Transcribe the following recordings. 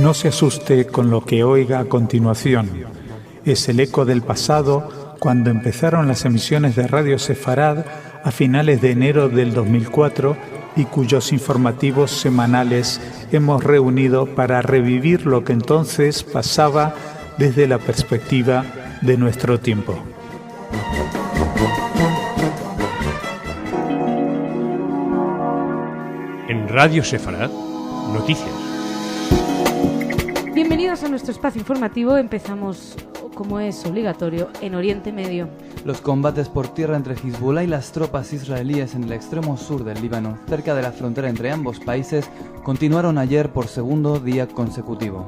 No se asuste con lo que oiga a continuación. Es el eco del pasado cuando empezaron las emisiones de Radio Sefarad a finales de enero del 2004 y cuyos informativos semanales hemos reunido para revivir lo que entonces pasaba desde la perspectiva de nuestro tiempo. En Radio Sefarad, noticias. Bienvenidos a nuestro espacio informativo. Empezamos, como es obligatorio, en Oriente Medio. Los combates por tierra entre Hezbollah y las tropas israelíes en el extremo sur del Líbano, cerca de la frontera entre ambos países, continuaron ayer por segundo día consecutivo.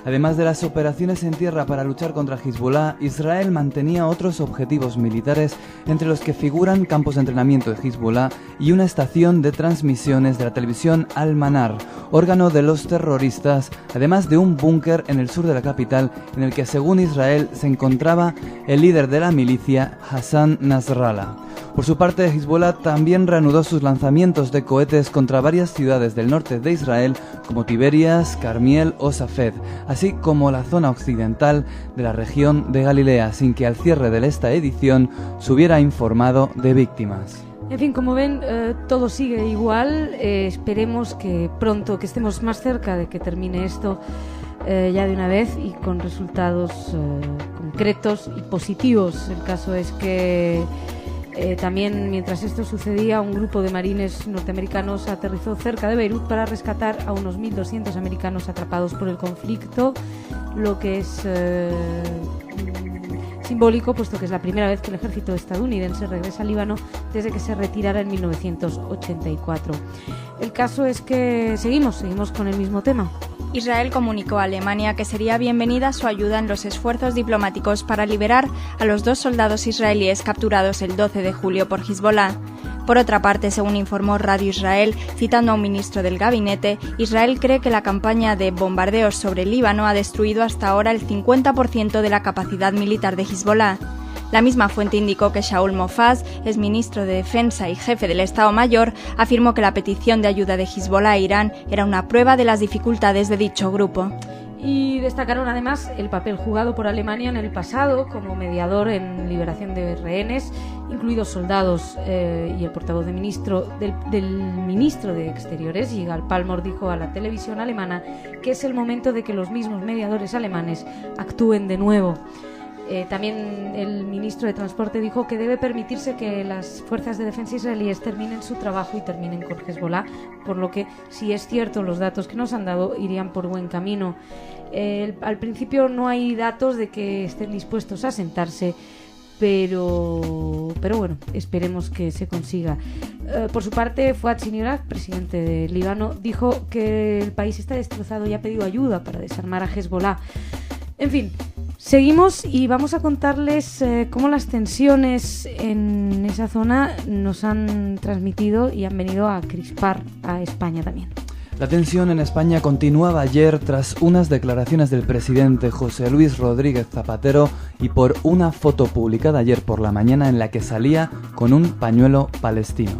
Además de las operaciones en tierra para luchar contra Hezbollah, Israel mantenía otros objetivos militares, entre los que figuran campos de entrenamiento de Hezbollah y una estación de transmisiones de la televisión Al-Manar, órgano de los terroristas, además de un búnker en el sur de la capital, en el que, según Israel, se encontraba el líder de la milicia, Hassan Nasrallah. Por su parte, Hezbollah también reanudó sus lanzamientos de cohetes contra varias ciudades del norte de Israel, como Tiberias, Carmiel o Safed, así como la zona occidental de la región de Galilea, sin que al cierre de esta edición se hubiera informado de víctimas. En fin, como ven, todo sigue igual. Esperemos que pronto, que estemos más cerca de que termine esto ya de una vez y con resultados concretos y positivos. El caso es que también, mientras esto sucedía, un grupo de marines norteamericanos aterrizó cerca de Beirut para rescatar a unos 1.200 americanos atrapados por el conflicto, lo que es simbólico, puesto que es la primera vez que el ejército estadounidense regresa al Líbano desde que se retirara en 1984. El caso es que seguimos con el mismo tema. Israel comunicó a Alemania que sería bienvenida su ayuda en los esfuerzos diplomáticos para liberar a los 2 soldados israelíes capturados el 12 de julio por Hezbollah. Por otra parte, según informó Radio Israel, citando a un ministro del gabinete, Israel cree que la campaña de bombardeos sobre el Líbano ha destruido hasta ahora el 50% de la capacidad militar de Hezbollah. La misma fuente indicó que Shaul Mofaz, exministro de Defensa y jefe del Estado Mayor, afirmó que la petición de ayuda de Hezbollah a Irán era una prueba de las dificultades de dicho grupo. Y destacaron además el papel jugado por Alemania en el pasado como mediador en liberación de rehenes, incluidos soldados, y el portavoz del ministro de Exteriores, Yigal Palmor, dijo a la televisión alemana que es el momento de que los mismos mediadores alemanes actúen de nuevo. También el ministro de Transporte dijo que debe permitirse que las fuerzas de defensa israelíes terminen su trabajo y terminen con Hezbollah, por lo que, si es cierto, los datos que nos han dado irían por buen camino. Al principio no hay datos de que estén dispuestos a sentarse, pero bueno, esperemos que se consiga. Por su parte, Fouad Siniora, presidente del Líbano, dijo que el país está destrozado y ha pedido ayuda para desarmar a Hezbollah. En fin, seguimos y vamos a contarles cómo las tensiones en esa zona nos han transmitido y han venido a crispar a España también. La tensión en España continuaba ayer tras unas declaraciones del presidente José Luis Rodríguez Zapatero y por una foto publicada ayer por la mañana en la que salía con un pañuelo palestino.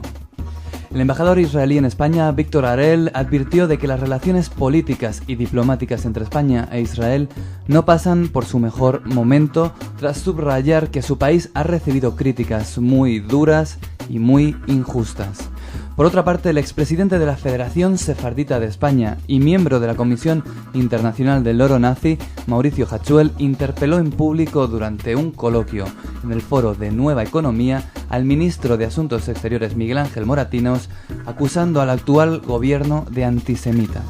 El embajador israelí en España, Víctor Arel, advirtió de que las relaciones políticas y diplomáticas entre España e Israel no pasan por su mejor momento, tras subrayar que su país ha recibido críticas muy duras y muy injustas. Por otra parte, el expresidente de la Federación Sefardita de España y miembro de la Comisión Internacional del Oro Nazi, Mauricio Hachuel, interpeló en público durante un coloquio en el Foro de Nueva Economía al ministro de Asuntos Exteriores Miguel Ángel Moratinos, acusando al actual gobierno de antisemita.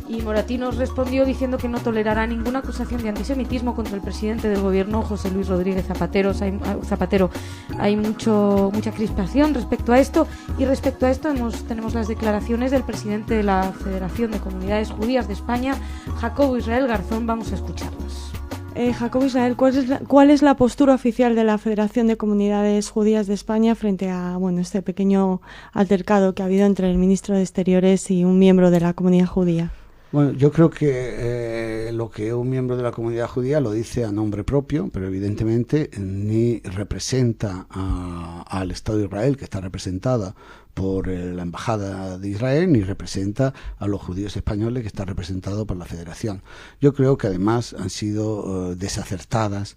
Y Moratinos respondió diciendo que no tolerará ninguna acusación de antisemitismo contra el presidente del gobierno, José Luis Rodríguez Zapatero. Hay mucha crispación respecto a esto, y respecto a esto tenemos las declaraciones del presidente de la Federación de Comunidades Judías de España, Jacobo Israel Garzón. Vamos a escucharlos. Jacobo Israel, ¿cuál es la postura oficial de la Federación de Comunidades Judías de España frente a este pequeño altercado que ha habido entre el ministro de Exteriores y un miembro de la comunidad judía? Bueno, yo creo que lo que un miembro de la comunidad judía lo dice a nombre propio, pero evidentemente ni representa al Estado de Israel, que está representada por la Embajada de Israel, ni representa a los judíos españoles, que está representado por la Federación. Yo creo que además han sido desacertadas,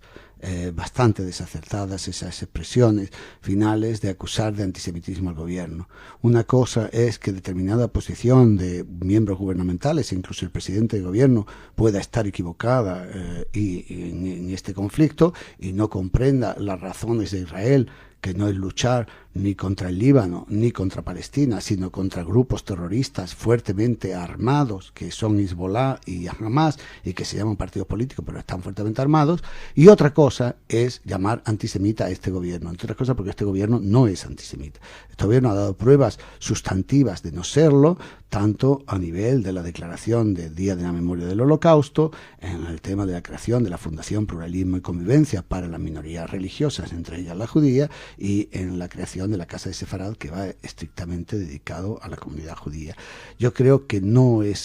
bastante desacertadas esas expresiones finales de acusar de antisemitismo al gobierno. Una cosa es que determinada posición de miembros gubernamentales, incluso el presidente del gobierno, pueda estar equivocada en este conflicto y no comprenda las razones de Israel, que no es luchar ni contra el Líbano ni contra Palestina, sino contra grupos terroristas fuertemente armados, que son Hezbollah y Hamas, y que se llaman partidos políticos, pero están fuertemente armados. Y otra cosa es llamar antisemita a este gobierno, entre otras cosas porque este gobierno no es antisemita. Este gobierno ha dado pruebas sustantivas de no serlo, tanto a nivel de la declaración del Día de la Memoria del Holocausto, en el tema de la creación de la Fundación Pluralismo y Convivencia para las minorías religiosas, entre ellas la judía, y en la creación de la Casa de Sefarad, que va estrictamente dedicado a la comunidad judía. Yo creo que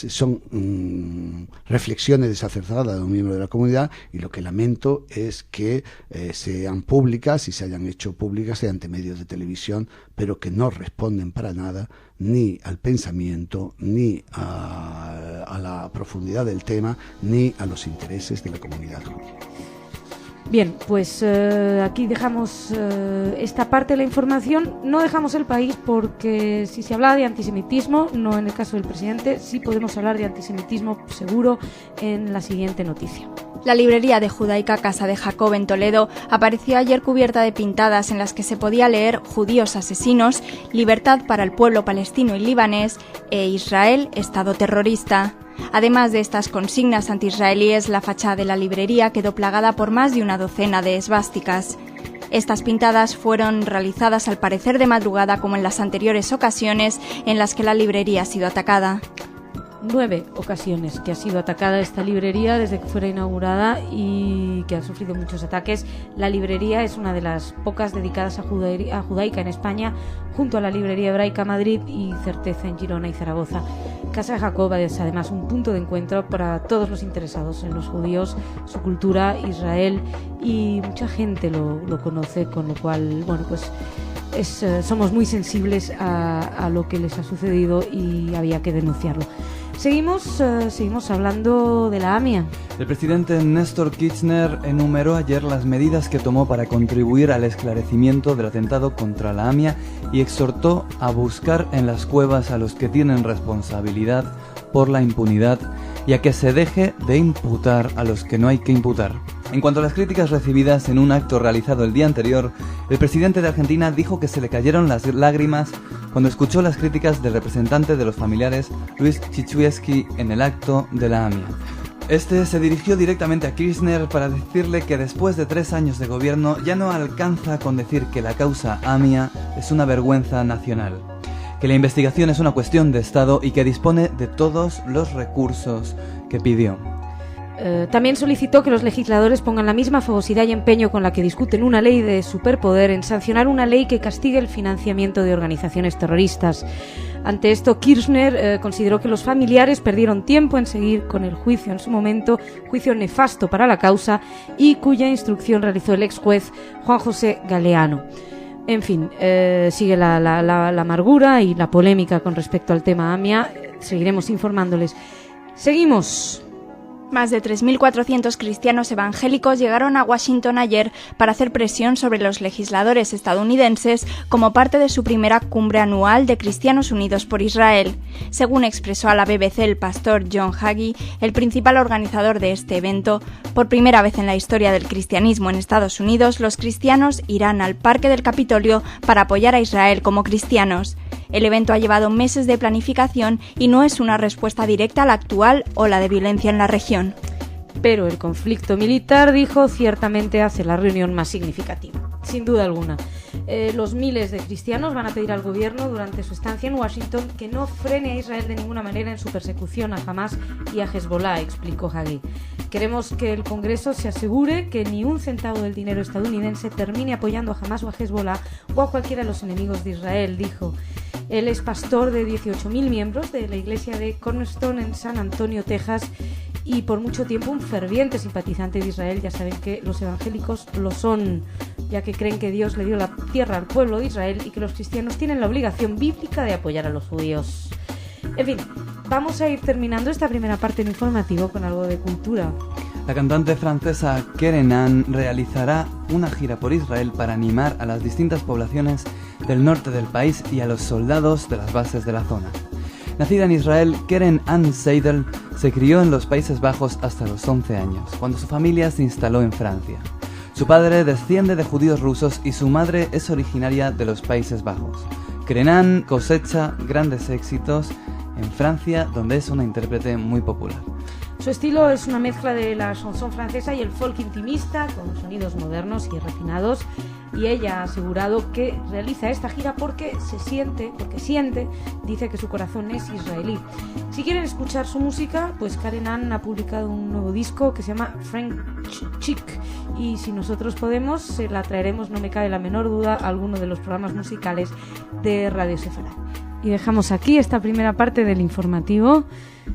son reflexiones desacertadas de un miembro de la comunidad, y lo que lamento es que sean públicas y se hayan hecho públicas ante medios de televisión, pero que no responden para nada ni al pensamiento, ni a la profundidad del tema, ni a los intereses de la comunidad judía. Bien, pues aquí dejamos esta parte de la información. No dejamos el país porque si se habla de antisemitismo, no en el caso del presidente, sí podemos hablar de antisemitismo seguro en la siguiente noticia. La librería de judaica Casa de Jacob en Toledo apareció ayer cubierta de pintadas en las que se podía leer "Judíos asesinos, libertad para el pueblo palestino y libanés" e "Israel, Estado terrorista". Además de estas consignas antiisraelíes, la fachada de la librería quedó plagada por más de una docena de esvásticas. Estas pintadas fueron realizadas al parecer de madrugada, como en las anteriores ocasiones en las que la librería ha sido atacada. 9 ocasiones que ha sido atacada esta librería desde que fuera inaugurada y que ha sufrido muchos ataques. La librería es una de las pocas dedicadas a judaica en España, junto a la librería hebraica Madrid y Certeza en Girona y Zaragoza. Casa de Jacob es además un punto de encuentro para todos los interesados en los judíos, su cultura, Israel, y mucha gente lo conoce, con lo cual, bueno, pues somos muy sensibles a lo que les ha sucedido y había que denunciarlo. Seguimos hablando de la AMIA. El presidente Néstor Kirchner enumeró ayer las medidas que tomó para contribuir al esclarecimiento del atentado contra la AMIA y exhortó a buscar en las cuevas a los que tienen responsabilidad por la impunidad y a que se deje de imputar a los que no hay que imputar. En cuanto a las críticas recibidas en un acto realizado el día anterior, el presidente de Argentina dijo que se le cayeron las lágrimas cuando escuchó las críticas del representante de los familiares, Luis Chichewski, en el acto de la AMIA. Este se dirigió directamente a Kirchner para decirle que después de 3 años de gobierno ya no alcanza con decir que la causa AMIA es una vergüenza nacional, que la investigación es una cuestión de Estado y que dispone de todos los recursos que pidió. También solicitó que los legisladores pongan la misma fogosidad y empeño con la que discuten una ley de superpoder en sancionar una ley que castigue el financiamiento de organizaciones terroristas. Ante esto, Kirchner consideró que los familiares perdieron tiempo en seguir con el juicio en su momento, juicio nefasto para la causa y cuya instrucción realizó el ex juez Juan José Galeano. En fin, sigue la amargura y la polémica con respecto al tema AMIA. Seguiremos informándoles. Seguimos. Más de 3.400 cristianos evangélicos llegaron a Washington ayer para hacer presión sobre los legisladores estadounidenses como parte de su primera cumbre anual de Cristianos Unidos por Israel. Según expresó a la BBC el pastor John Hagee, el principal organizador de este evento, por primera vez en la historia del cristianismo en Estados Unidos, los cristianos irán al Parque del Capitolio para apoyar a Israel como cristianos. El evento ha llevado meses de planificación y no es una respuesta directa a la actual ola de violencia en la región. Pero el conflicto militar, dijo, ciertamente hace la reunión más significativa, sin duda alguna. Los miles de cristianos van a pedir al gobierno durante su estancia en Washington que no frene a Israel de ninguna manera en su persecución a Hamas y a Hezbollah, explicó Hagee. Queremos que el Congreso se asegure que ni un centavo del dinero estadounidense termine apoyando a Hamas o a Hezbollah o a cualquiera de los enemigos de Israel, dijo. Él es pastor de 18.000 miembros de la iglesia de Cornerstone en San Antonio, Texas, y por mucho tiempo un ferviente simpatizante de Israel. Ya saben que los evangélicos lo son, ya que creen que Dios le dio la tierra al pueblo de Israel y que los cristianos tienen la obligación bíblica de apoyar a los judíos. En fin, vamos a ir terminando esta primera parte del informativo con algo de cultura. La cantante francesa Keren Ann realizará una gira por Israel para animar a las distintas poblaciones del norte del país y a los soldados de las bases de la zona. Nacida en Israel, Keren Ann Seidel se crió en los Países Bajos hasta los 11 años, cuando su familia se instaló en Francia. Su padre desciende de judíos rusos y su madre es originaria de los Países Bajos. Keren Ann cosecha grandes éxitos en Francia, donde es una intérprete muy popular. Su estilo es una mezcla de la chanson francesa y el folk intimista, con sonidos modernos y refinados, y ella ha asegurado que realiza esta gira porque siente, dice que su corazón es israelí. Si quieren escuchar su música, pues Keren Ann ha publicado un nuevo disco que se llama French Chic, y si nosotros podemos, se la traeremos, no me cabe la menor duda, a alguno de los programas musicales de Radio Sefarad. Y dejamos aquí esta primera parte del informativo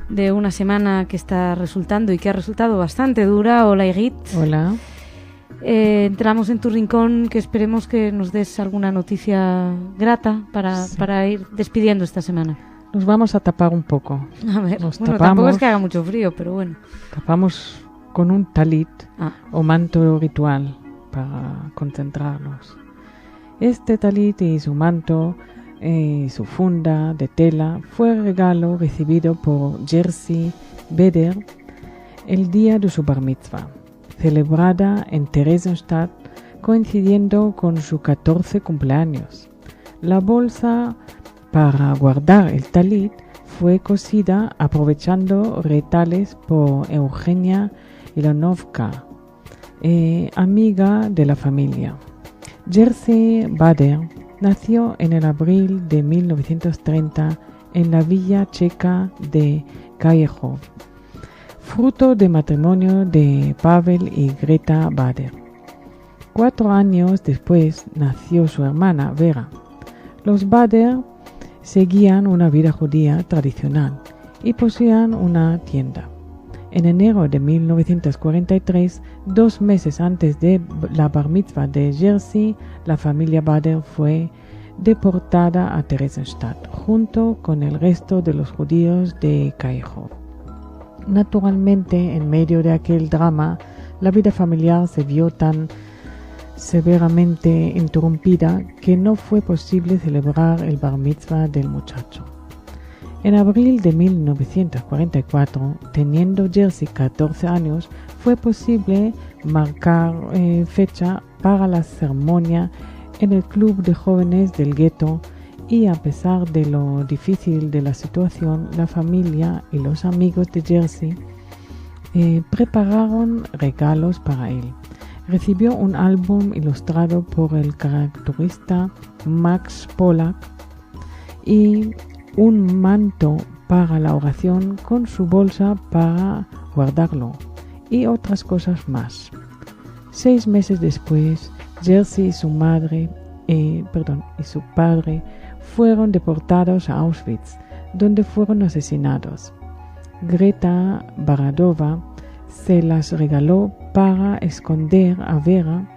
de una semana que está resultando y que ha resultado bastante dura. Hola, Igit. Hola. Entramos en tu rincón, que esperemos que nos des alguna noticia grata para ir despidiendo esta semana. Nos vamos a tapar un poco. A ver, tampoco es que haga mucho frío, pero bueno. Tapamos con un talit o manto ritual para concentrarnos. Este talit y su manto y su funda de tela fue regalo recibido por Jerzy Beder el día de su bar mitzvah, celebrada en Theresienstadt coincidiendo con su 14 cumpleaños. La bolsa para guardar el talit fue cosida aprovechando retales por Eugenia Ilonovka, amiga de la familia. Jerzy Beder nació en el abril de 1930 en la villa checa de Kajechów, fruto de matrimonio de Pavel y Greta Bader. 4 años después nació su hermana Vera. Los Bader seguían una vida judía tradicional y poseían una tienda. En enero de 1943, 2 meses antes de la bar mitzvah de Jerzy, la familia Bader fue deportada a Theresienstadt junto con el resto de los judíos de Kajechów. Naturalmente, en medio de aquel drama, la vida familiar se vio tan severamente interrumpida que no fue posible celebrar el bar mitzvah del muchacho. En abril de 1944, teniendo Jerzy 14 años, fue posible marcar fecha para la ceremonia en el club de jóvenes del gueto, y a pesar de lo difícil de la situación, la familia y los amigos de Jerzy prepararon regalos para él. Recibió un álbum ilustrado por el caricaturista Max Pollack y un manto para la oración con su bolsa para guardarlo y otras cosas más. 6 meses después, Jerzy y su padre fueron deportados a Auschwitz, donde fueron asesinados. Greta Baradova se las regaló para esconder a Vera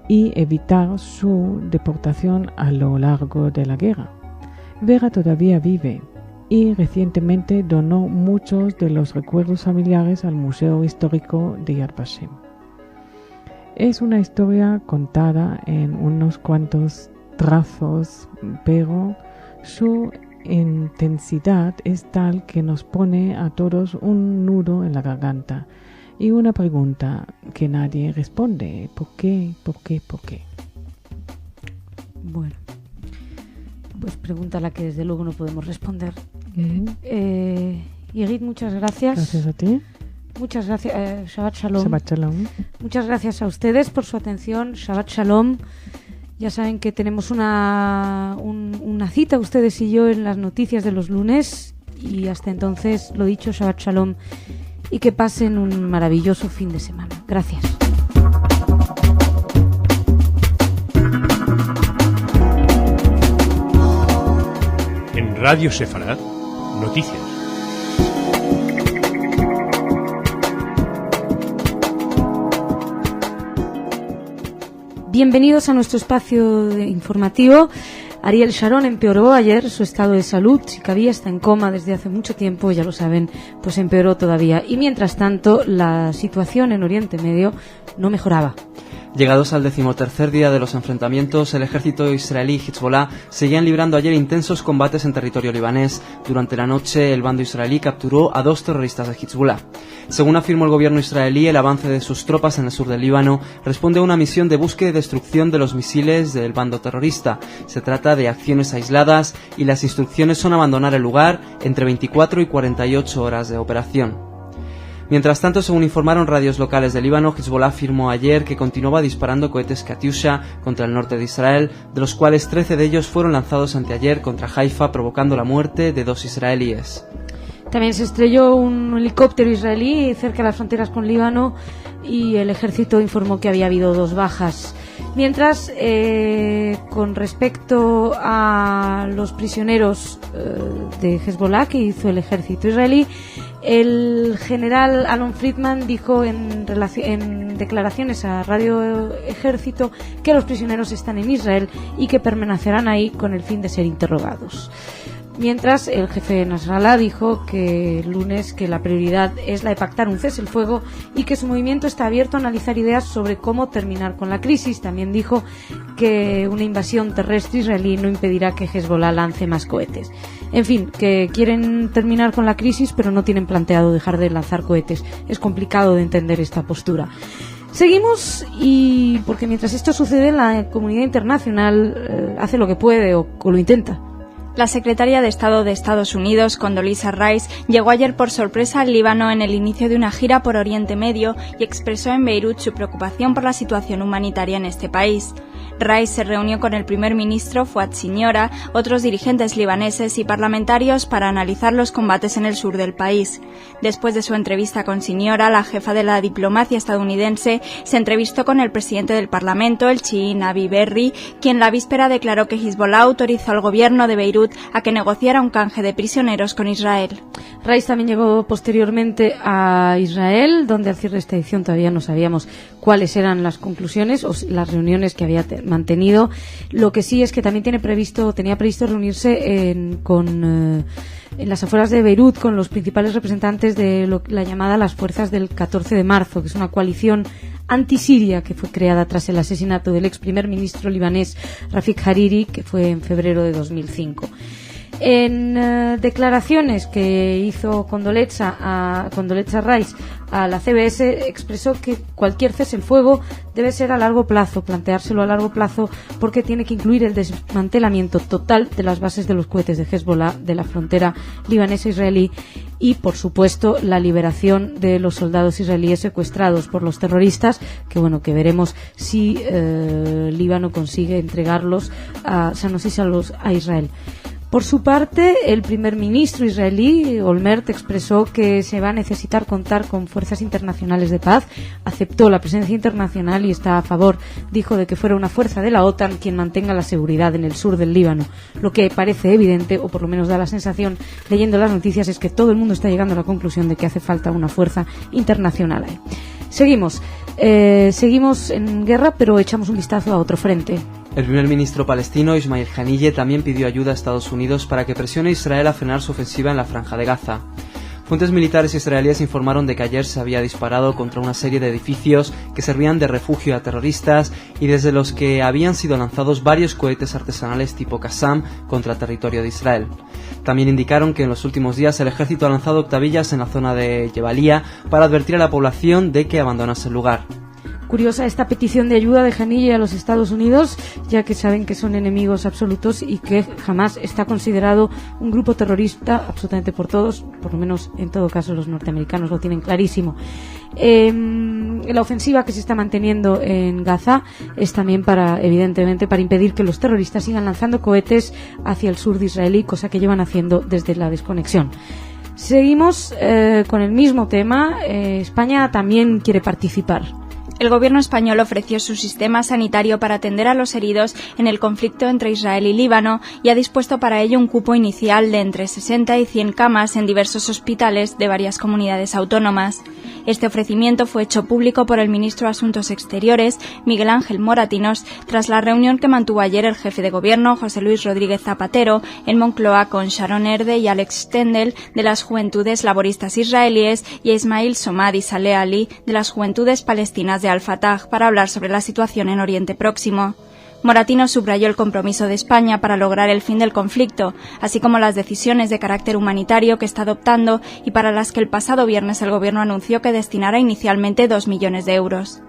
y evitar su deportación a lo largo de la guerra. Vera todavía vive y recientemente donó muchos de los recuerdos familiares al Museo Histórico de Yad Vashem. Es una historia contada en unos cuantos trazos, pero su intensidad es tal que nos pone a todos un nudo en la garganta y una pregunta que nadie responde. ¿Por qué? ¿Por qué? ¿Por qué? Bueno, pues pregunta a la que desde luego no podemos responder. Igit, muchas gracias. Gracias a ti. Muchas gracias. Shabbat Shalom. Shabbat Shalom. Muchas gracias a ustedes por su atención. Shabbat Shalom. Ya saben que tenemos una cita, ustedes y yo, en las noticias de los lunes. Y hasta entonces, lo dicho, Shabbat Shalom. Y que pasen un maravilloso fin de semana. Gracias. Radio Sefarad, noticias. Bienvenidos a nuestro espacio informativo. Ariel Sharon empeoró ayer su estado de salud. Si cabía, está en coma desde hace mucho tiempo, ya lo saben, pues empeoró todavía. Y mientras tanto, la situación en Oriente Medio no mejoraba. Llegados al 13º día de los enfrentamientos, el ejército israelí y Hezbollah seguían librando ayer intensos combates en territorio libanés. Durante la noche, el bando israelí capturó a 2 terroristas de Hezbollah. Según afirmó el gobierno israelí, el avance de sus tropas en el sur del Líbano responde a una misión de búsqueda y destrucción de los misiles del bando terrorista. Se trata de acciones aisladas y las instrucciones son abandonar el lugar entre 24 y 48 horas de operación. Mientras tanto, según informaron radios locales del Líbano, Hezbollah afirmó ayer que continuaba disparando cohetes Katyusha contra el norte de Israel, de los cuales 13 de ellos fueron lanzados anteayer contra Haifa, provocando la muerte de 2 israelíes. También se estrelló un helicóptero israelí cerca de las fronteras con Líbano y el ejército informó que había habido 2 bajas. Mientras, con respecto a los prisioneros de Hezbollah que hizo el ejército israelí, el general Alon Friedman dijo en declaraciones a Radio Ejército que los prisioneros están en Israel y que permanecerán ahí con el fin de ser interrogados. Mientras, el jefe Nasrallah dijo que el lunes que la prioridad es la de pactar un cese el fuego y que su movimiento está abierto a analizar ideas sobre cómo terminar con la crisis. También dijo que una invasión terrestre israelí no impedirá que Hezbollah lance más cohetes. En fin, que quieren terminar con la crisis, pero no tienen planteado dejar de lanzar cohetes. Es complicado de entender esta postura. Seguimos, y porque mientras esto sucede, la comunidad internacional hace lo que puede o lo intenta. La secretaria de Estado de Estados Unidos, Condoleezza Rice, llegó ayer por sorpresa al Líbano en el inicio de una gira por Oriente Medio y expresó en Beirut su preocupación por la situación humanitaria en este país. Rice se reunió con el primer ministro Fouad Siniora, otros dirigentes libaneses y parlamentarios para analizar los combates en el sur del país. Después de su entrevista con Siniora, la jefa de la diplomacia estadounidense se entrevistó con el presidente del Parlamento, el chií Nabi Berri, quien la víspera declaró que Hezbollah autorizó al gobierno de Beirut a que negociara un canje de prisioneros con Israel. Rice también llegó posteriormente a Israel, donde al cierre de esta edición todavía no sabíamos cuáles eran las conclusiones o las reuniones que había mantenido. Lo que sí es que también tenía previsto reunirse en las afueras de Beirut con los principales representantes de la llamada las fuerzas del 14 de marzo, que es una coalición anti-Siria que fue creada tras el asesinato del ex primer ministro libanés Rafik Hariri, que fue en febrero de 2005. En declaraciones que hizo Condoleezza Rice a la CBS, expresó que cualquier cese el fuego debe ser a largo plazo, planteárselo a largo plazo, porque tiene que incluir el desmantelamiento total de las bases de los cohetes de Hezbollah de la frontera libanesa-israelí y, por supuesto, la liberación de los soldados israelíes secuestrados por los terroristas, que veremos si Líbano consigue entregarlos sanos y salvos a Israel. Por su parte, el primer ministro israelí, Olmert, expresó que se va a necesitar contar con fuerzas internacionales de paz. Aceptó la presencia internacional y está a favor, dijo, de que fuera una fuerza de la OTAN quien mantenga la seguridad en el sur del Líbano. Lo que parece evidente, o por lo menos da la sensación, leyendo las noticias, es que todo el mundo está llegando a la conclusión de que hace falta una fuerza internacional ahí. Seguimos en guerra, pero echamos un vistazo a otro frente. El primer ministro palestino Ismail Haniyeh también pidió ayuda a Estados Unidos para que presione a Israel a frenar su ofensiva en la Franja de Gaza. Fuentes militares israelíes informaron de que ayer se había disparado contra una serie de edificios que servían de refugio a terroristas y desde los que habían sido lanzados varios cohetes artesanales tipo Qassam contra el territorio de Israel. También indicaron que en los últimos días el ejército ha lanzado octavillas en la zona de Jabalía para advertir a la población de que abandonase el lugar. Curiosa esta petición de ayuda de Haniyeh a los Estados Unidos, ya que saben que son enemigos absolutos y que jamás está considerado un grupo terrorista absolutamente por todos, por lo menos en todo caso los norteamericanos lo tienen clarísimo. La ofensiva que se está manteniendo en Gaza es también evidentemente para impedir que los terroristas sigan lanzando cohetes hacia el sur de Israel, cosa que llevan haciendo desde la desconexión. Seguimos con el mismo tema. España también quiere participar. el gobierno español ofreció su sistema sanitario para atender a los heridos en el conflicto entre Israel y Líbano y ha dispuesto para ello un cupo inicial de entre 60 y 100 camas en diversos hospitales de varias comunidades autónomas. Este ofrecimiento fue hecho público por el ministro de Asuntos Exteriores, Miguel Ángel Moratinos, tras la reunión que mantuvo ayer el jefe de gobierno, José Luis Rodríguez Zapatero, en Moncloa con Sharon Erde y Alex Stendel, de las Juventudes Laboristas Israelíes, y Ismail Somad y Saleh Ali, de las Juventudes Palestinas de Al-Fatah, para hablar sobre la situación en Oriente Próximo. Moratinos subrayó el compromiso de España para lograr el fin del conflicto, así como las decisiones de carácter humanitario que está adoptando y para las que el pasado viernes el Gobierno anunció que destinara inicialmente 2 millones de euros.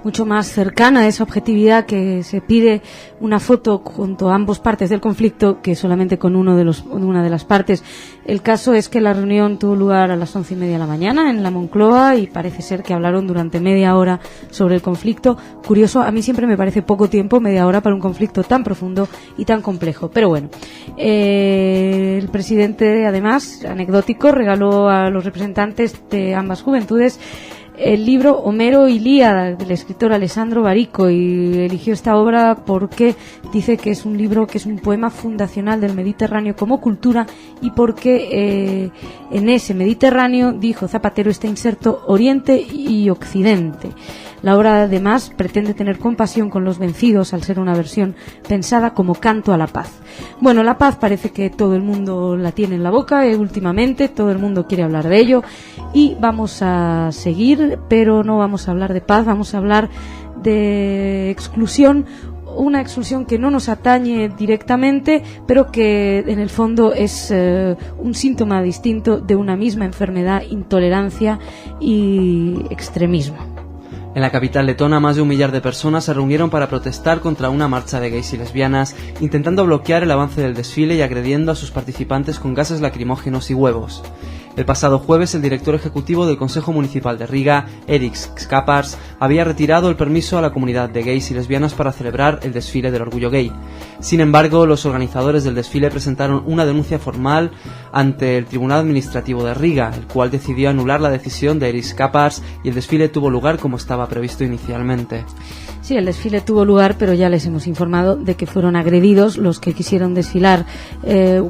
Mucho más cercana a esa objetividad que se pide una foto junto a ambas partes del conflicto que solamente con una de las partes. El caso es que la reunión tuvo lugar a las 11:30 de la mañana en la Moncloa y parece ser que hablaron durante media hora sobre el conflicto. Curioso, a mí siempre me parece poco tiempo, media hora, para un conflicto tan profundo y tan complejo. Pero bueno, el presidente, además, anecdótico, regaló a los representantes de ambas juventudes el libro Homero y Ilíada del escritor Alessandro Barico, y eligió esta obra porque dice que es un libro que es un poema fundacional del Mediterráneo como cultura y porque en ese Mediterráneo, dijo Zapatero, está inserto Oriente y Occidente. La obra además pretende tener compasión con los vencidos al ser una versión pensada como canto a la paz. Bueno, la paz parece que todo el mundo la tiene en la boca últimamente, todo el mundo quiere hablar de ello y vamos a seguir, pero no vamos a hablar de paz, vamos a hablar de exclusión. Una exclusión que no nos atañe directamente, pero que en el fondo es un síntoma distinto de una misma enfermedad, intolerancia y extremismo. En la capital letona, más de 1 millar de personas se reunieron para protestar contra una marcha de gays y lesbianas, intentando bloquear el avance del desfile y agrediendo a sus participantes con gases lacrimógenos y huevos. El pasado jueves, el director ejecutivo del Consejo Municipal de Riga, Eric Skapars, había retirado el permiso a la comunidad de gays y lesbianas para celebrar el desfile del orgullo gay. Sin embargo, los organizadores del desfile presentaron una denuncia formal ante el Tribunal Administrativo de Riga, el cual decidió anular la decisión de Eric Skapars y el desfile tuvo lugar como estaba previsto inicialmente. Sí, el desfile tuvo lugar, pero ya les hemos informado de que fueron agredidos los que quisieron desfilar.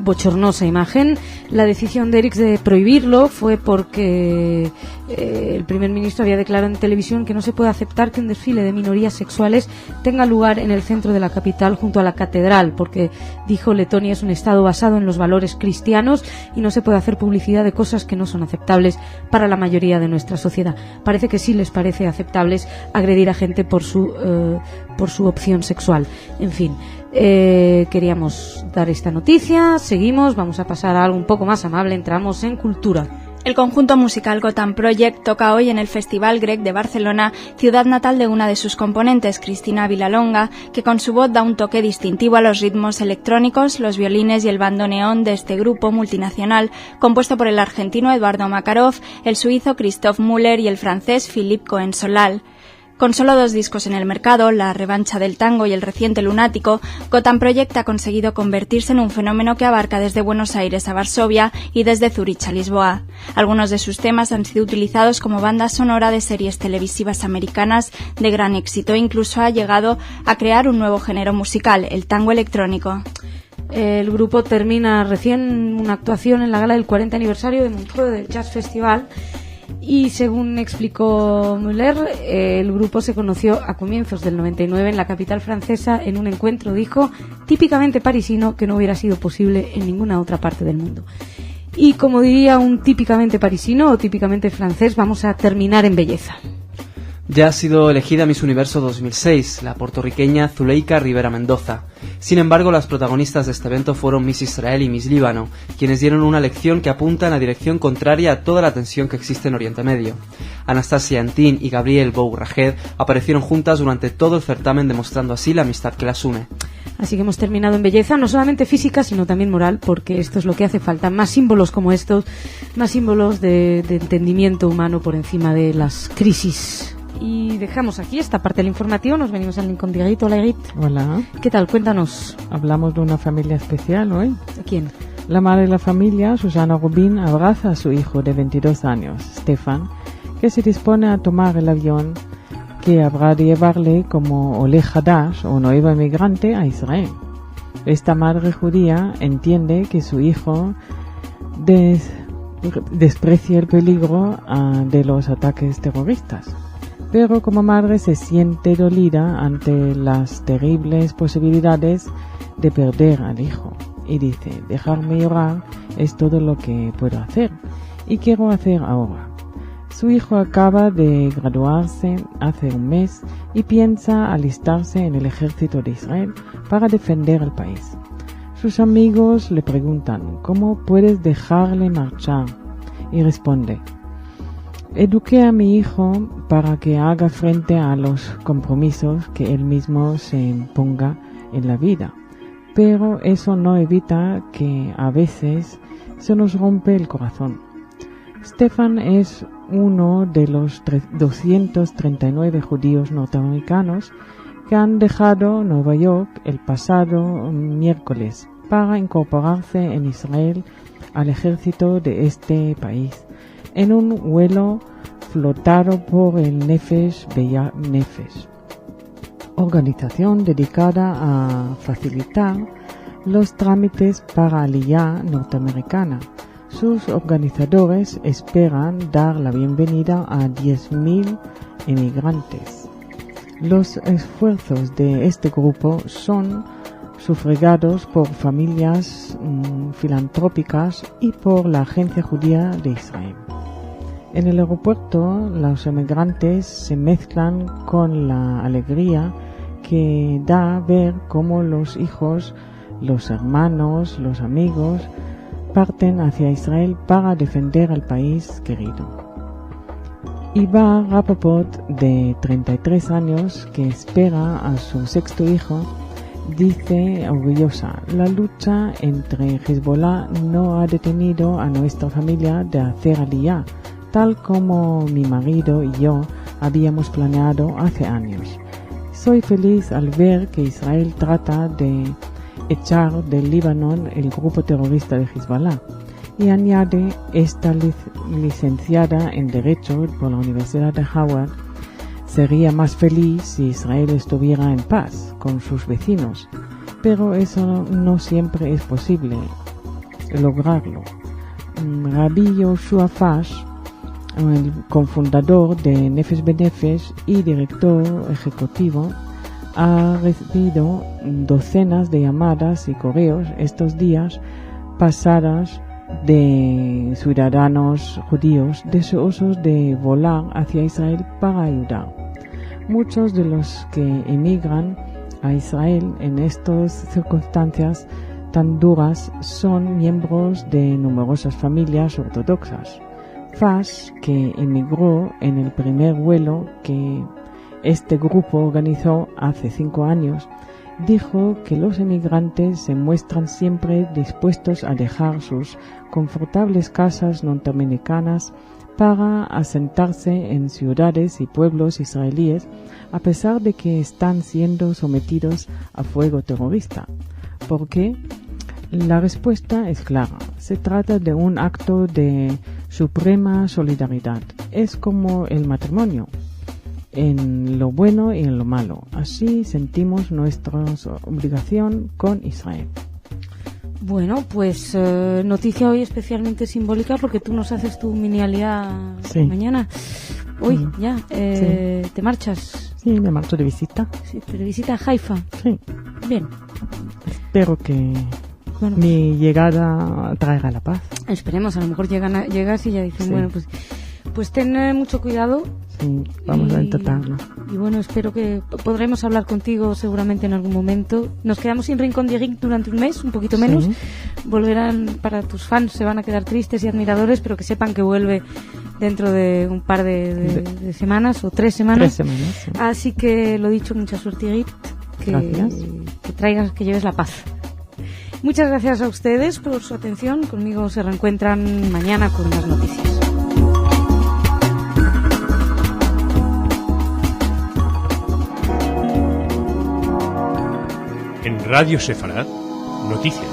Bochornosa imagen. La decisión de Eric de prohibirlo fue porque el primer ministro había declarado en televisión que no se puede aceptar que un desfile de minorías sexuales tenga lugar en el centro de la capital junto a la catedral, porque, dijo, Letonia es un estado basado en los valores cristianos y no se puede hacer publicidad de cosas que no son aceptables para la mayoría de nuestra sociedad. Parece que sí les parece aceptables agredir a gente por su opción sexual. En fin, queríamos dar esta noticia. Seguimos, vamos a pasar a algo un poco más amable. Entramos en cultura. El conjunto musical Gotham Project toca hoy en el Festival Grec de Barcelona, ciudad natal de una de sus componentes, Cristina Vilalonga, que con su voz da un toque distintivo a los ritmos electrónicos, los violines y el bandoneón de este grupo multinacional, compuesto por el argentino Eduardo Makarov, el suizo Christophe Müller y el francés Philippe Cohen-Solal. Con solo 2 discos en el mercado, La revancha del tango y el reciente Lunático, Gotham Project ha conseguido convertirse en un fenómeno que abarca desde Buenos Aires a Varsovia y desde Zurich a Lisboa. Algunos de sus temas han sido utilizados como banda sonora de series televisivas americanas de gran éxito e incluso ha llegado a crear un nuevo género musical, el tango electrónico. El grupo termina recién una actuación en la gala del 40 aniversario de Montreux del Jazz Festival. Y según explicó Müller, el grupo se conoció a comienzos del 99 en la capital francesa en un encuentro, dijo, típicamente parisino que no hubiera sido posible en ninguna otra parte del mundo. Y como diría un típicamente parisino o típicamente francés, vamos a terminar en belleza. Ya ha sido elegida Miss Universo 2006, la puertorriqueña Zuleika Rivera Mendoza. Sin embargo, las protagonistas de este evento fueron Miss Israel y Miss Líbano, quienes dieron una lección que apunta en la dirección contraria a toda la tensión que existe en Oriente Medio. Anastasia Antin y Gabriel Bou-Rahed aparecieron juntas durante todo el certamen, demostrando así la amistad que las une. Así que hemos terminado en belleza, no solamente física, sino también moral, porque esto es lo que hace falta. Más símbolos como estos, más símbolos de entendimiento humano por encima de las crisis. Y dejamos aquí esta parte del informativo, nos venimos al Lincoln Direct. Hola, Irit. Hola. ¿Qué tal? Cuéntanos. Hablamos de una familia especial hoy. ¿De quién? La madre de la familia, Susana Rubin, abraza a su hijo de 22 años, Stefan, que se dispone a tomar el avión que habrá de llevarle como Ole Hadash o nuevo emigrante a Israel. Esta madre judía entiende que su hijo desprecia el peligro de los ataques terroristas, pero como madre se siente dolida ante las terribles posibilidades de perder al hijo y dice: dejarme llorar es todo lo que puedo hacer y quiero hacer ahora. Su hijo acaba de graduarse hace un mes y piensa alistarse en el ejército de Israel para defender el país. Sus amigos le preguntan: ¿cómo puedes dejarle marchar? Y responde: eduqué a mi hijo para que haga frente a los compromisos que él mismo se imponga en la vida, pero eso no evita que a veces se nos rompe el corazón. Stefan es uno de los 239 judíos norteamericanos que han dejado Nueva York el pasado miércoles para incorporarse en Israel al ejército de este país, en un vuelo flotado por el Nefesh B'Yad Nefesh, organización dedicada a facilitar los trámites para Aliyá norteamericana. Sus organizadores esperan dar la bienvenida a 10.000 emigrantes. Los esfuerzos de este grupo son sufragados por familias filantrópicas y por la Agencia Judía de Israel. En el aeropuerto, los emigrantes se mezclan con la alegría que da ver cómo los hijos, los hermanos, los amigos parten hacia Israel para defender al país querido. Ibar Rapoport, de 33 años, que espera a su sexto hijo, dice orgullosa: la lucha entre Hezbollah no ha detenido a nuestra familia de hacer aliyá, tal como mi marido y yo habíamos planeado hace años. Soy feliz al ver que Israel trata de echar del Líbano el grupo terrorista de Hezbollah. Y añade esta licenciada en Derecho por la Universidad de Howard: sería más feliz si Israel estuviera en paz con sus vecinos, pero eso no siempre es posible lograrlo. Rabbi Yoshua Fash, el cofundador de Nefesh B'Nefesh y director ejecutivo, ha recibido docenas de llamadas y correos estos días pasadas de ciudadanos judíos deseosos de volar hacia Israel para ayudar. Muchos de los que emigran a Israel en estas circunstancias tan duras son miembros de numerosas familias ortodoxas. Fash, que emigró en el primer vuelo que este grupo organizó hace 5 años, dijo que los emigrantes se muestran siempre dispuestos a dejar sus confortables casas norteamericanas para asentarse en ciudades y pueblos israelíes, a pesar de que están siendo sometidos a fuego terrorista. ¿Por qué? La respuesta es clara. Se trata de un acto de suprema solidaridad. Es como el matrimonio, en lo bueno y en lo malo. Así sentimos nuestra obligación con Israel. Bueno, pues noticia hoy especialmente simbólica porque tú nos haces tu mini aliyá mañana. Hoy ya, Sí. ¿te marchas? Sí, me marcho de visita. Sí, de visita a Haifa. Sí. Bien. Espero que Bueno, mi llegada traiga la paz. esperemos, a lo mejor llegas y ya dicen, Sí. bueno, pues ten mucho cuidado. Sí, vamos a intentarlo. Y bueno, espero que podremos hablar contigo seguramente en algún momento. Nos quedamos sin Rincón de Geek durante un mes, un poquito menos. Sí. Volverán, para tus fans se van a quedar tristes y admiradores, pero que sepan que vuelve dentro de un par de semanas o 3 semanas. 3 semanas. Sí. Así que lo dicho, mucha suerte, Irit, Gracias. que lleves la paz. Muchas gracias a ustedes por su atención. Conmigo se reencuentran mañana con más noticias. En Radio Sefarad, noticias.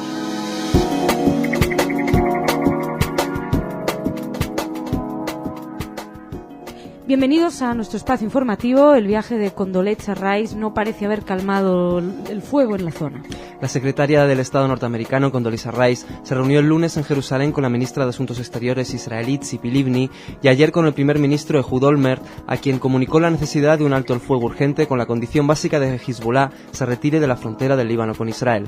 Bienvenidos a nuestro espacio informativo. El viaje de Condoleezza Rice no parece haber calmado el fuego en la zona. La secretaria del Estado norteamericano, Condoleezza Rice, se reunió el lunes en Jerusalén con la ministra de Asuntos Exteriores israelí, Tzipi Livni, y ayer con el primer ministro Ehud Olmert, a quien comunicó la necesidad de un alto el fuego urgente con la condición básica de que Hezbollah se retire de la frontera del Líbano con Israel.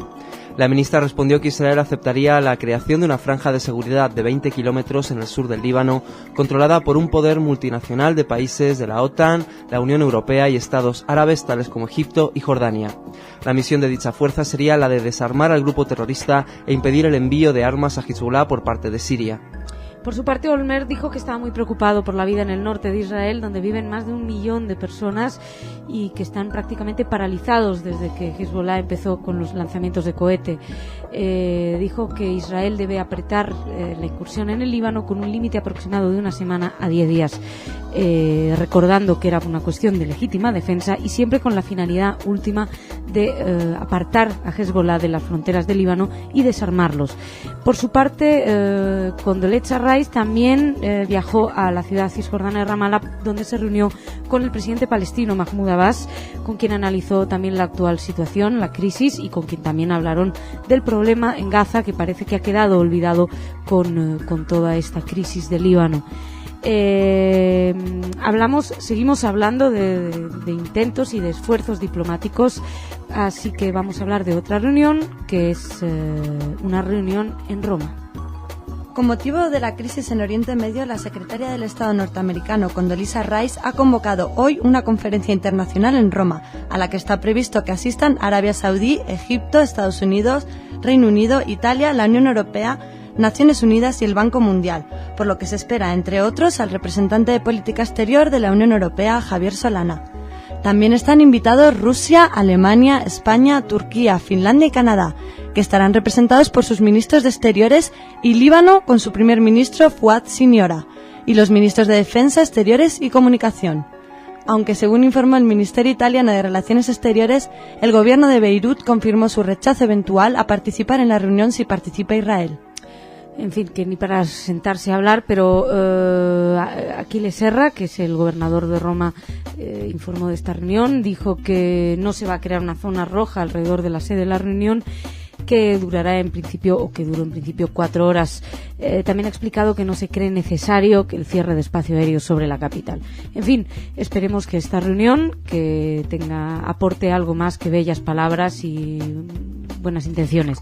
La ministra respondió que Israel aceptaría la creación de una franja de seguridad de 20 kilómetros en el sur del Líbano, controlada por un poder multinacional de países de la OTAN, la Unión Europea y estados árabes tales como Egipto y Jordania. La misión de dicha fuerza sería la de desarmar al grupo terrorista e impedir el envío de armas a Hezbollah por parte de Siria. Por su parte, Olmert dijo que estaba muy preocupado por la vida en el norte de Israel, donde viven más de 1 millón de personas y que están prácticamente paralizados desde que Hezbollah empezó con los lanzamientos de cohete. Dijo que Israel debe apretar la incursión en el Líbano con un límite aproximado de 1 semana a 10 días, recordando que era una cuestión de legítima defensa y siempre con la finalidad última de apartar a Hezbollah de las fronteras del Líbano y desarmarlos. Por su parte, Condoleezza Rice también viajó a la ciudad cisjordana de Ramallah, donde se reunió con el presidente palestino Mahmoud Abbas, con quien analizó también la actual situación, la crisis, y con quien también hablaron del problema en Gaza, que parece que ha quedado olvidado con toda esta crisis del Líbano. Seguimos hablando de intentos y de esfuerzos diplomáticos, así que vamos a hablar de otra reunión, que es una reunión en Roma. Con motivo de la crisis en Oriente Medio, la secretaria del Estado norteamericano, Condoleezza Rice, ha convocado hoy una conferencia internacional en Roma, a la que está previsto que asistan Arabia Saudí, Egipto, Estados Unidos, Reino Unido, Italia, la Unión Europea, Naciones Unidas y el Banco Mundial, por lo que se espera, entre otros, al representante de Política Exterior de la Unión Europea, Javier Solana. También están invitados Rusia, Alemania, España, Turquía, Finlandia y Canadá, que estarán representados por sus ministros de Exteriores, y Líbano con su primer ministro Fouad Siniora, y los ministros de Defensa, Exteriores y Comunicación. Aunque, según informó el Ministerio Italiano de Relaciones Exteriores, el gobierno de Beirut confirmó su rechazo eventual a participar en la reunión si participa Israel. En fin, que ni para sentarse a hablar, pero Achille Serra, que es el gobernador de Roma, informó de esta reunión, dijo que no se va a crear una zona roja alrededor de la sede de la reunión, que durará en principio, o que duró en principio 4 horas. También ha explicado que no se cree necesario que el cierre de espacio aéreo sobre la capital. En fin, esperemos que esta reunión que aporte algo más que bellas palabras y buenas intenciones.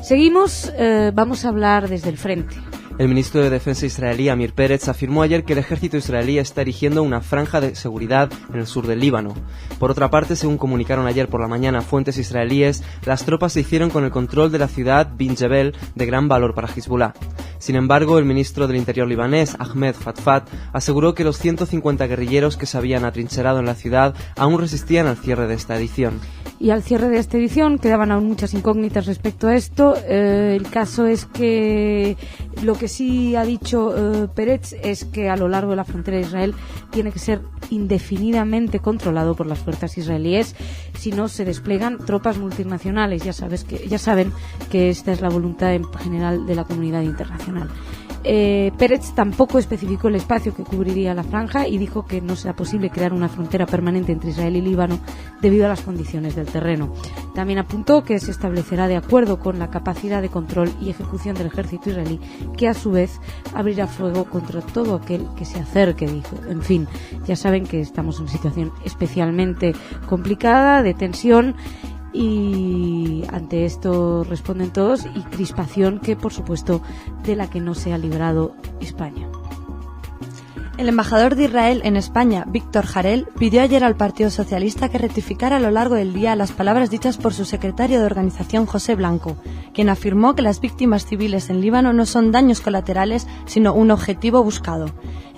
Seguimos, vamos a hablar desde el frente. El ministro de Defensa israelí, Amir Peretz, afirmó ayer que el ejército israelí está erigiendo una franja de seguridad en el sur del Líbano. Por otra parte, según comunicaron ayer por la mañana fuentes israelíes, las tropas se hicieron con el control de la ciudad Bin Jebel, de gran valor para Hezbollah. Sin embargo, el ministro del Interior libanés, Ahmed Fatfat, aseguró que los 150 guerrilleros que se habían atrincherado en la ciudad aún resistían al cierre de esta edición. Y al cierre de esta edición quedaban aún muchas incógnitas respecto a esto. El caso es que lo que sí ha dicho Peretz es que a lo largo de la frontera de Israel tiene que ser indefinidamente controlado por las fuerzas israelíes, si no se despliegan tropas multinacionales. Ya saben que esta es la voluntad en general de la comunidad internacional. Peretz tampoco especificó el espacio que cubriría la franja y dijo que no será posible crear una frontera permanente entre Israel y Líbano debido a las condiciones del terreno. También apuntó que se establecerá de acuerdo con la capacidad de control y ejecución del ejército israelí, que a su vez abrirá fuego contra todo aquel que se acerque, dijo. En fin, ya saben que estamos en una situación especialmente complicada, de tensión, y ante esto responden todos, y crispación que, por supuesto, de la que no se ha librado España. El embajador de Israel en España, Víctor Jarel, pidió ayer al Partido Socialista que rectificara a lo largo del día las palabras dichas por su secretario de organización, José Blanco, quien afirmó que las víctimas civiles en Líbano no son daños colaterales, sino un objetivo buscado.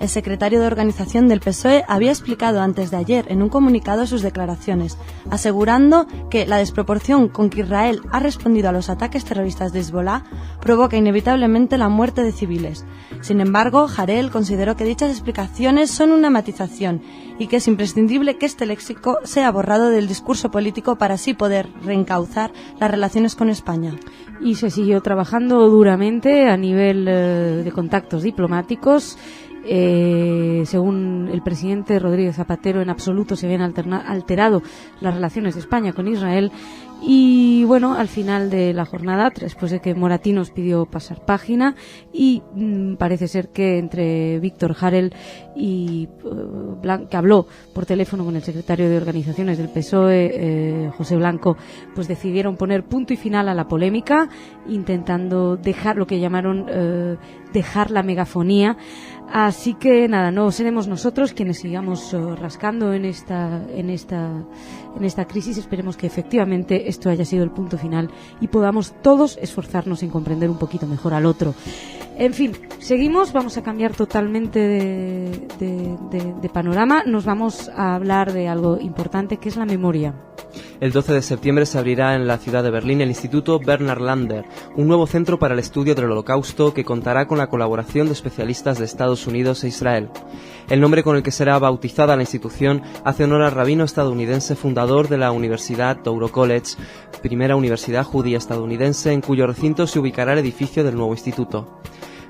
El secretario de organización del PSOE había explicado antes de ayer en un comunicado sus declaraciones, asegurando que la desproporción con que Israel ha respondido a los ataques terroristas de Hezbollah provoca inevitablemente la muerte de civiles. Sin embargo, Jarel consideró que dichas explicaciones son una matización y que es imprescindible que este léxico sea borrado del discurso político para así poder reencauzar las relaciones con España. Y se siguió trabajando duramente a nivel de contactos diplomáticos Según el presidente Rodríguez Zapatero, en absoluto se habían alterado las relaciones de España con Israel. Y bueno, al final de la jornada, después de que Moratinos pidió pasar página, y parece ser que entre Víctor Harel y que habló por teléfono con el secretario de Organizaciones del PSOE, José Blanco, pues decidieron poner punto y final a la polémica, intentando dejar lo que llamaron dejar la megafonía. Así que nada, no seremos nosotros quienes sigamos rascando en esta crisis. Esperemos que efectivamente esto haya sido el punto final y podamos todos esforzarnos en comprender un poquito mejor al otro. En fin, seguimos, vamos a cambiar totalmente de panorama. Nos vamos a hablar de algo importante, que es la memoria. El 12 de septiembre se abrirá en la ciudad de Berlín el Instituto Bernhard Lander, un nuevo centro para el estudio del Holocausto que contará con la colaboración de especialistas de Estados Unidos e Israel. El nombre con el que será bautizada la institución hace honor al rabino estadounidense fundador de la Universidad Touro College, primera universidad judía estadounidense en cuyo recinto se ubicará el edificio del nuevo instituto.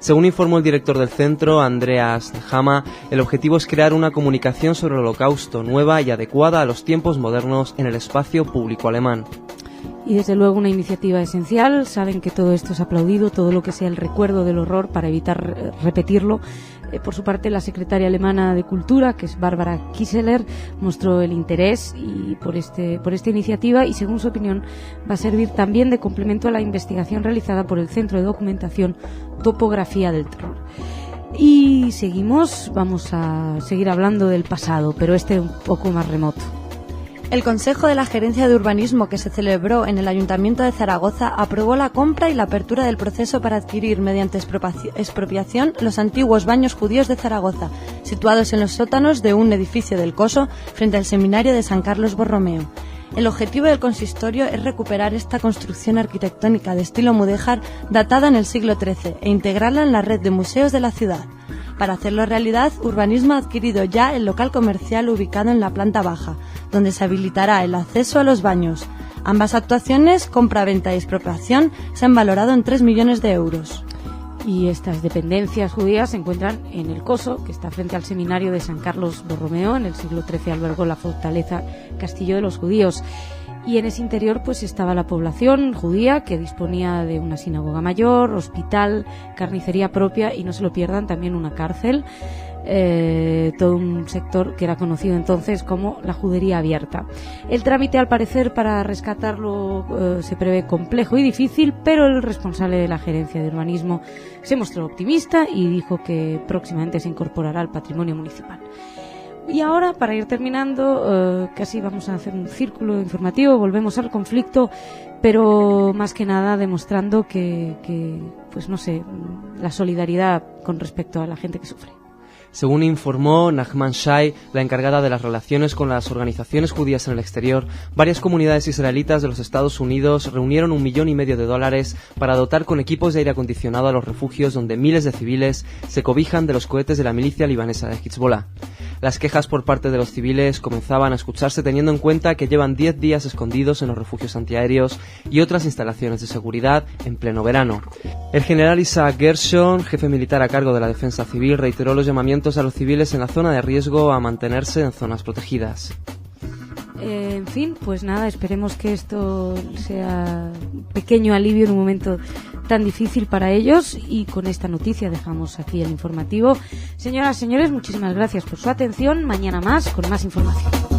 Según informó el director del centro, Andreas Hama, el objetivo es crear una comunicación sobre el Holocausto nueva y adecuada a los tiempos modernos en el espacio público alemán. Y desde luego una iniciativa esencial. Saben que todo esto es aplaudido, todo lo que sea el recuerdo del horror para evitar repetirlo. Por su parte, la secretaria alemana de Cultura, que es Barbara Kieseler, mostró el interés por esta iniciativa y, según su opinión, va a servir también de complemento a la investigación realizada por el Centro de Documentación Topografía del Terror. Y vamos a seguir hablando del pasado, pero un poco más remoto. El Consejo de la Gerencia de Urbanismo que se celebró en el Ayuntamiento de Zaragoza aprobó la compra y la apertura del proceso para adquirir mediante expropiación los antiguos baños judíos de Zaragoza, situados en los sótanos de un edificio del Coso frente al Seminario de San Carlos Borromeo. El objetivo del consistorio es recuperar esta construcción arquitectónica de estilo mudéjar datada en el siglo XIII e integrarla en la red de museos de la ciudad. Para hacerlo realidad, Urbanismo ha adquirido ya el local comercial ubicado en la planta baja, donde se habilitará el acceso a los baños. Ambas actuaciones, compra-venta y expropiación, se han valorado en 3 millones de euros. Y estas dependencias judías se encuentran en el Coso, que está frente al Seminario de San Carlos Borromeo. En el siglo XIII albergó la fortaleza Castillo de los Judíos. Y en ese interior pues estaba la población judía, que disponía de una sinagoga mayor, hospital, carnicería propia y, no se lo pierdan, también una cárcel. Todo un sector que era conocido entonces como la judería abierta. El trámite, al parecer, para rescatarlo se prevé complejo y difícil, pero el responsable de la gerencia de urbanismo se mostró optimista y dijo que próximamente se incorporará al patrimonio municipal. Y ahora, para ir terminando, casi vamos a hacer un círculo informativo, volvemos al conflicto, pero más que nada demostrando que pues no sé, la solidaridad con respecto a la gente que sufre. Según informó Nachman Shai, la encargada de las relaciones con las organizaciones judías en el exterior, varias comunidades israelitas de los Estados Unidos reunieron $1,5 millones para dotar con equipos de aire acondicionado a los refugios donde miles de civiles se cobijan de los cohetes de la milicia libanesa de Hezbollah. Las quejas por parte de los civiles comenzaban a escucharse teniendo en cuenta que llevan 10 días escondidos en los refugios antiaéreos y otras instalaciones de seguridad en pleno verano. El general Isaac Gershon, jefe militar a cargo de la defensa civil, reiteró los llamamientos a los civiles en la zona de riesgo a mantenerse en zonas protegidas. En fin, pues nada, esperemos que esto sea un pequeño alivio en un momento tan difícil para ellos, y con esta noticia dejamos aquí el informativo. Señoras, señores, muchísimas gracias por su atención. Mañana más, con más información.